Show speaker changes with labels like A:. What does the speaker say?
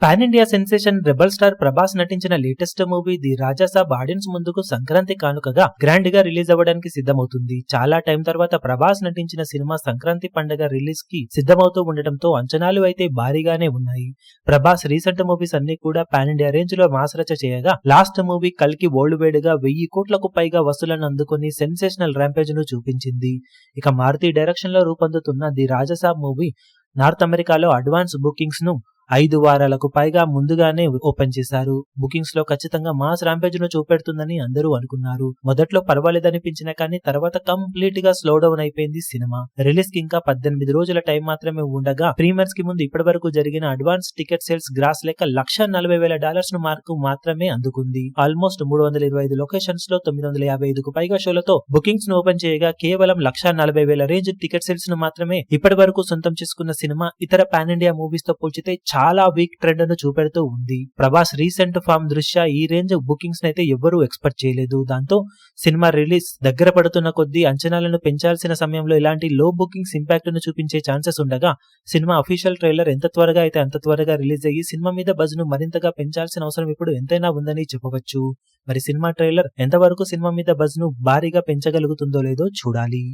A: Pan India sensation rebel star Prabhas నటించిన latest movie the Raja Saab audience ముందుకు సంక్రాంతి కానుకగా గ్రాండ్ గా రిలీజ్ అవ్వడానికి సిద్ధమవుతుంది. చాలా టైం తర్వాత ప్రభాస్ నటించిన సినిమా సంక్రాంతి పండుగ రిలీజ్ కి సిద్ధమవుతూ ఉండటంతో అంచనాలు అయితే భారీగానే ఉన్నాయి. ప్రభాస్ రీసెంట్ మూవీస్ అన్ని కూడా పాన్ ఇండియా రేంజ్ లో మాసరచ చేయగా లాస్ట్ మూవీ కల్కి వరల్డ్ వైడ్ గా 1000 కోట్లకు పైగా వసూలను అందుకుని సెన్సేషనల్ ర్యాంపేజ్ ను చూపించింది. ఇక మారుతి డైరెక్షన్ లో రూపొందుతున్న ది రాజాసాబ్ మూవీ నార్త్ అమెరికాలో అడ్వాన్స్ బుకింగ్స్ ను 5 వారాలకు పైగా ముందుగానే ఓపెన్ చేశారు. బుకింగ్స్ లో ఖచ్చితంగా మాస్ ర్యాంపేజ్ ను చూపెడుతుందని అందరూ అనుకున్నారు. మొదట్లో పర్వాలేదనిపించిన కానీ తర్వాత కంప్లీట్ గా స్లో డౌన్ అయిపోయింది సినిమా. రిలీజ్ కి ఇంకా 18 రోజుల టైం మాత్రమే ఉండగా ప్రీమియర్స్ కి ముందు ఇప్పటి వరకు జరిగిన అడ్వాన్స్ టికెట్ సేల్స్ గ్రాస్ లెక్క $140,000 ను మార్కు మాత్రమే అందుకుంది. ఆల్మోస్ట్ 325 లొకేషన్స్ లో 955కు పైగా షోలతో బుకింగ్స్ ను ఓపెన్ చేయగా కేవలం 140,000 రేంజ్ టికెట్ సేల్స్ ను మాత్రమే ఇప్పటి వరకు సొంతం చేసుకున్న సినిమా ఇతర పాన్ ఇండియా మూవీస్ తో పోల్చితే చాలా వీక్ ట్రెండ్ ను చూపెడుతూ ఉంది. ప్రభాస్ రీసెంట్ ఫామ్ దృష్ట్యా ఈ రేంజ్ బుకింగ్స్ అయితే ఎవ్వరూ ఎక్స్పెక్ట్ చేయలేదు. దాంతో సినిమా రిలీజ్ దగ్గర పడుతున్న కొద్దీ అంచనాలను పెంచాల్సిన సమయంలో ఇలాంటి లో బుకింగ్స్ ఇంపాక్ట్ ను చూపించే ఛాన్సెస్ ఉండగా సినిమా అఫీషియల్ ట్రైలర్ ఎంత త్వరగా అయితే అంత త్వరగా రిలీజ్ అయ్యి సినిమా మీద బజ్ ను మరింతగా పెంచాల్సిన అవసరం ఇప్పుడు ఎంతైనా ఉందని చెప్పవచ్చు. మరి సినిమా ట్రైలర్ ఎంతవరకు సినిమా మీద బజ్ ను భారీగా పెంచగలుగుతుందో లేదో చూడాలి.